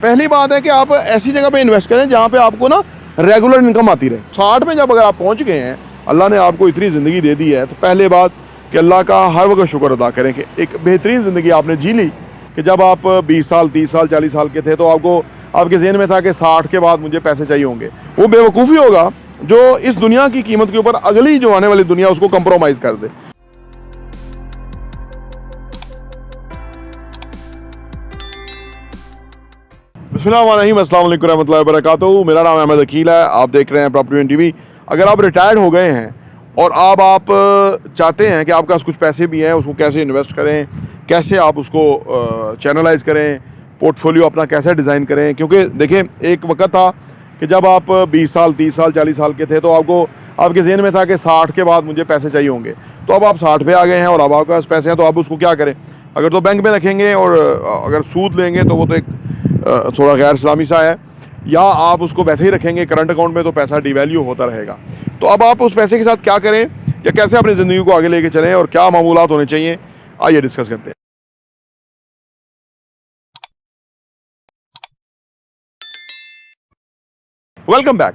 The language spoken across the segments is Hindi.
पहली बात है कि आप ऐसी जगह पे इन्वेस्ट करें जहाँ पे आपको ना रेगुलर इनकम आती रहे। 60 में जब अगर आप पहुँच गए हैं, अल्लाह ने आपको इतनी ज़िंदगी दे दी है, तो पहले बात कि अल्लाह का हर वक्त शुक्र अदा करें कि एक बेहतरीन ज़िंदगी आपने जी ली। कि जब आप 20 साल 30 साल 40 साल के थे तो आपको आपके ज़हन में था कि 60 के बाद मुझे पैसे चाहिए होंगे। वो बेवकूफ़ी होगा जो इस दुनिया की कीमत के ऊपर अगली जो आने वाली दुनिया उसको कंप्रोमाइज़ कर दे। बिस्मिल्लाहिर्रहमानिर्रहीम, अस्सलाम वालेकुम रहमतुल्लाहि वबरकातुहू। मेरा नाम अहमद अकील है, आप देख रहे हैं प्रॉपर्टी टीवी। अगर आप रिटायर्ड हो गए हैं और आप चाहते हैं कि आपके पास कुछ पैसे भी हैं, उसको कैसे इन्वेस्ट करें, कैसे आप उसको चैनलाइज करें, पोर्टफोलियो अपना कैसे डिज़ाइन करें, क्योंकि देखिए एक वक्त था कि जब आप 20 साल 30 साल 40 साल के थे तो आपको आपके ज़हन में था कि 60 के बाद मुझे पैसे चाहिए होंगे। तो अब आप 60 पे आ गए हैं और अब आपके पास पैसे हैं, तो आप उसको क्या करें? अगर तो बैंक में रखेंगे और अगर सूद लेंगे तो वो तो एक थोड़ा गैर इस्लामी सा है, या आप उसको वैसे ही रखेंगे करंट अकाउंट में तो पैसा डिवैल्यू होता रहेगा। तो अब आप उस पैसे के साथ क्या करें या कैसे अपनी ज़िंदगी को आगे लेके चलें और क्या मामूलात होने चाहिए, आइए डिस्कस करते हैं। Welcome back.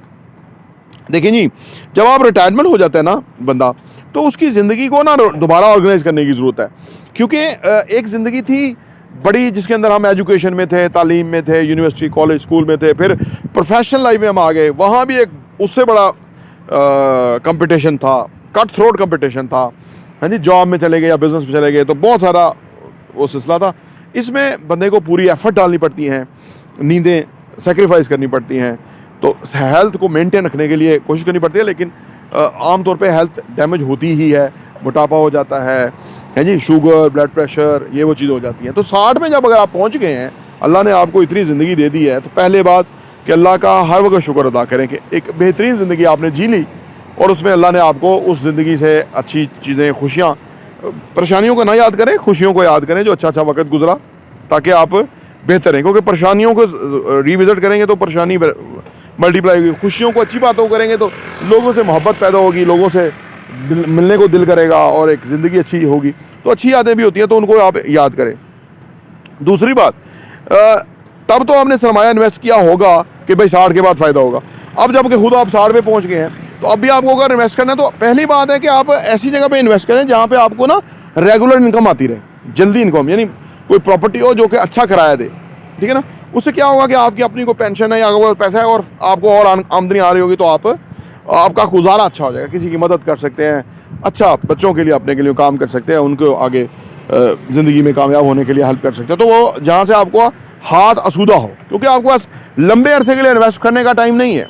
देखिए जी, जब आप रिटायरमेंट हो जाता है ना बंदा, तो उसकी ज़िंदगी को ना दोबारा ऑर्गेनाइज करने की ज़रूरत है। क्योंकि एक ज़िंदगी थी बड़ी जिसके अंदर हम एजुकेशन में थे, तालीम में थे, यूनिवर्सिटी कॉलेज स्कूल में थे, फिर प्रोफेशनल लाइफ में हम आ गए, वहाँ भी एक उससे बड़ा कंपटीशन था, कट थ्रोट कंपटीशन था। हाँ जी, जॉब में चले गए या बिज़नेस में चले गए तो बहुत सारा वो सिलसिला था। इसमें बंदे को पूरी एफर्ट डालनी पड़ती हैं, नींदें सेक्रीफाइस करनी पड़ती हैं, तो हेल्थ को मेंटेन रखने के लिए कोशिश करनी पड़ती है। लेकिन आमतौर पे हेल्थ डैमेज होती ही है, मोटापा हो जाता है जी, शुगर, ब्लड प्रेशर, ये वो चीज़ हो जाती है। तो 60 में जब अगर आप पहुंच गए हैं, अल्लाह ने आपको इतनी ज़िंदगी दे दी है, तो पहले बात कि अल्लाह का हर वक्त शुक्र अदा करें कि एक बेहतरीन ज़िंदगी आपने जी ली और उसमें अल्लाह ने आपको उस ज़िंदगी से अच्छी चीज़ें, खुशियाँ, परेशानियों को ना याद करें, खुशियों को याद करें जो अच्छा अच्छा वक्त गुजरा, ताकि आप बेहतर रहें। क्योंकि परेशानियों को रिविज़िट करेंगे तो परेशानी मल्टीप्लाई होगी, खुशियों को, अच्छी बातों को करेंगे तो लोगों से मोहब्बत पैदा होगी, लोगों से मिलने को दिल करेगा और एक ज़िंदगी अच्छी होगी। तो अच्छी यादें भी होती हैं, तो उनको आप याद करें। दूसरी बात, तब तो आपने सरमाया इन्वेस्ट किया होगा कि भाई 60 के बाद फ़ायदा होगा। अब जब कि खुद आप 60 पे पहुंच गए हैं, तो अब भी आपको अगर इन्वेस्ट करना है तो पहली बात है कि आप ऐसी जगह पे इन्वेस्ट करें जहाँ पे आपको ना रेगुलर इनकम आती रहे, जल्दी इनकम, यानी कोई प्रॉपर्टी हो जो कि अच्छा किराया दे, ठीक है ना। उससे क्या होगा कि आपकी अपनी कोई पेंशन है या अगर पैसा है और आपको और आमदनी आ रही होगी, तो आपका गुजारा अच्छा हो जाएगा, किसी की मदद कर सकते हैं, अच्छा बच्चों के लिए अपने के लिए काम कर सकते हैं, उनको आगे ज़िंदगी में कामयाब होने के लिए हेल्प कर सकते हैं। तो वो जहाँ से आपको हाथ आसूदा हो, क्योंकि आपके पास लंबे अरसे के लिए इन्वेस्ट करने का टाइम नहीं है,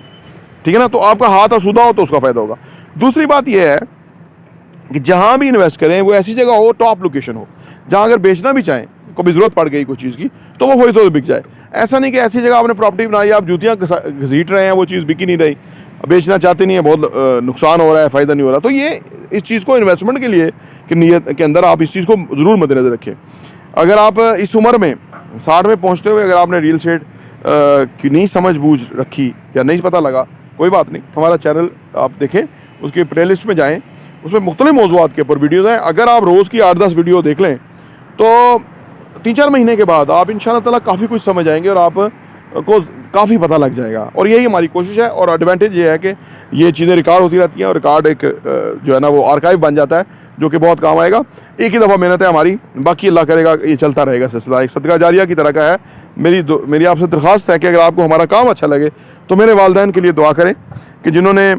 ठीक है ना, तो आपका हाथ आसूदा हो तो उसका फ़ायदा होगा। दूसरी बात यह है कि जहाँ भी इन्वेस्ट करें वो ऐसी जगह हो, टॉप लोकेशन हो, जहाँ अगर बेचना भी चाहें, कभी ज़रूरत पड़ गई कोई चीज़ की, तो वो फौरी बिक जाए। ऐसा नहीं कि ऐसी जगह आपने प्रॉपर्टी बनाई, आप जूतियाँ घसीट रहे हैं, वो चीज़ बिकी नहीं रही, बेचना चाहते नहीं है, बहुत नुकसान हो रहा है, फ़ायदा नहीं हो रहा। तो ये इस चीज़ को इन्वेस्टमेंट के लिए कि नीयत के अंदर आप इस चीज़ को ज़रूर मद्देनज़र रखें। अगर आप इस उम्र में 60 में पहुँचते हुए अगर आपने रियल एस्टेट की नहीं समझ बूझ रखी या नहीं पता लगा, कोई बात नहीं, हमारा चैनल आप देखें, उसकी प्ले लिस्ट में जाएँ, उसमें मुख्तलिफ मौज़ूआत के ऊपर वीडियोज़ हैं। अगर आप रोज़ की 8-10 वीडियो देख लें तो 3-4 महीने के बाद आप इंशाअल्लाह ताला काफ़ी कुछ समझ आएंगे और आप को काफ़ी पता लग जाएगा। और यही हमारी कोशिश है। और एडवांटेज ये है कि ये चीज़ें रिकॉर्ड होती रहती हैं और रिकॉर्ड एक जो है ना वो आर्काइव बन जाता है, जो कि बहुत काम आएगा। एक ही दफ़ा मेहनत है हमारी, बाकी अल्लाह करेगा ये चलता रहेगा सिलसिला, एक सदका जारिया की तरह का है। मेरी आपसे दरख्वास्त है कि अगर आपको हमारा काम अच्छा लगे तो मेरे वालिदैन के लिए दुआ करें कि जिन्होंने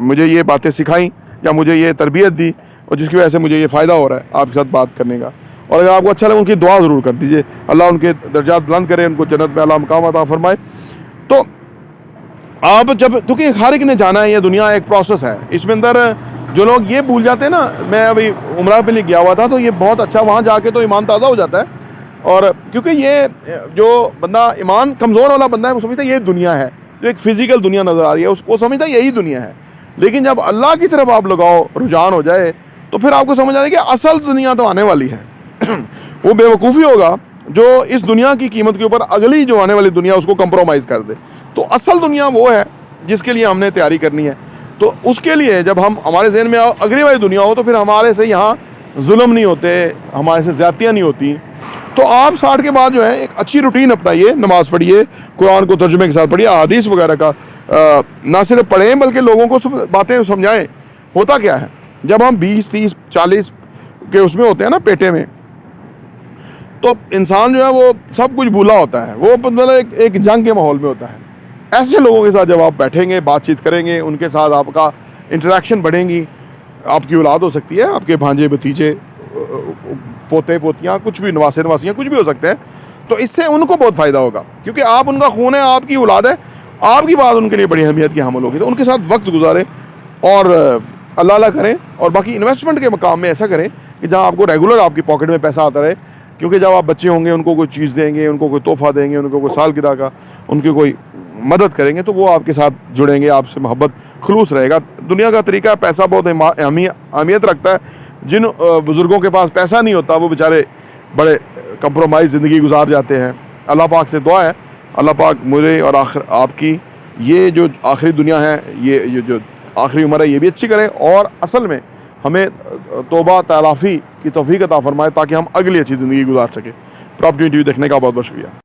मुझे ये बातें सिखाई या मुझे ये तरबियत दी और जिसकी वजह से मुझे ये फ़ायदा हो रहा है आपके साथ बात करने का। और अगर आपको अच्छा लगे उनकी दुआ ज़रूर कर दीजिए, अल्लाह उनके दर्जात बुलंद करे, उनको जन्नत में अल्लाह मकाम अता फरमाए। तो आप जब, क्योंकि हर एक ने जाना है, ये दुनिया एक प्रोसेस है, इसमें अंदर जो लोग ये भूल जाते हैं ना, मैं अभी उम्रा पे लिए गया हुआ था, तो ये बहुत अच्छा, वहाँ जाके तो ईमान ताज़ा हो जाता है। और क्योंकि ये जो बंदा ईमान कमज़ोर वाला बंदा है वो समझता है ये दुनिया है, जो एक फ़िज़िकल दुनिया नज़र आ रही है उसको समझता है यही दुनिया है। लेकिन जब अल्लाह की तरफ आप लगाओ, रुझान हो जाए, तो फिर आपको समझ आए कि असल दुनिया तो आने वाली है। वो बेवकूफ़ी होगा जो इस दुनिया की कीमत के ऊपर अगली जो आने वाली दुनिया उसको कंप्रोमाइज़ कर दे। तो असल दुनिया वो है जिसके लिए हमने तैयारी करनी है। तो उसके लिए जब हम हमारे जहन में अगली वाली दुनिया हो, तो फिर हमारे से यहाँ जुल्म नहीं होते, हमारे से ज़्यादतियाँ नहीं होती। तो आप 60 के बाद जो है एक अच्छी रूटीन अपनाइए, नमाज़ पढ़िए, कुरान को तर्जुमे के साथ पढ़िए, हदीस वगैरह का ना सिर्फ पढ़ें बल्कि लोगों को बातें समझाएं। होता क्या है, जब हम 20, 30, 40 के उसमें होते हैं ना, पेटे में, तो इंसान जो है वो सब कुछ भूला होता है, वो मतलब एक जंग के माहौल में होता है। ऐसे लोगों के साथ जब आप बैठेंगे, बातचीत करेंगे, उनके साथ आपका इंटरेक्शन बढ़ेंगी, आपकी औलाद हो सकती है, आपके भांजे भतीजे, पोते पोतियाँ, कुछ भी, नवासे नवासियाँ, कुछ भी हो सकते हैं। तो इससे उनको बहुत फ़ायदा होगा, क्योंकि आप उनका खून है, आपकी औलाद है, आपकी बात उनके लिए बड़ी अहमियत की हामिल होगी। तो उनके साथ वक्त गुजारें और अल्लाह करें। और बाकी इन्वेस्टमेंट के मकाम में ऐसा करें कि जहाँ आपको रेगुलर आपकी पॉकेट में पैसा आता रहे, क्योंकि जब आप बच्चे होंगे, उनको कोई चीज़ देंगे, उनको कोई तोहफ़ा देंगे, उनको कोई सालगिरह का, उनकी कोई मदद करेंगे, तो वो आपके साथ जुड़ेंगे, आपसे मोहब्बत खलूस रहेगा। दुनिया का तरीका पैसा बहुत अहमियत रखता है। जिन बुज़ुर्गों के पास पैसा नहीं होता, वो बेचारे बड़े कंप्रोमाइज़ ज़िंदगी गुजार जाते हैं। अल्लाह पाक से दुआ है, अल्लाह पाक मुझे और आपकी ये जो आखिरी दुनिया है, ये जो आखिरी उम्र है, ये भी अच्छी करे, और असल में हमें तौबा तलाफ़ी की तौफ़ीक अता फ़रमाए, ताकि हम अगली अच्छी ज़िंदगी गुजार सकें। प्रॉपर्टी टीवी देखने का बहुत बहुत शुक्रिया।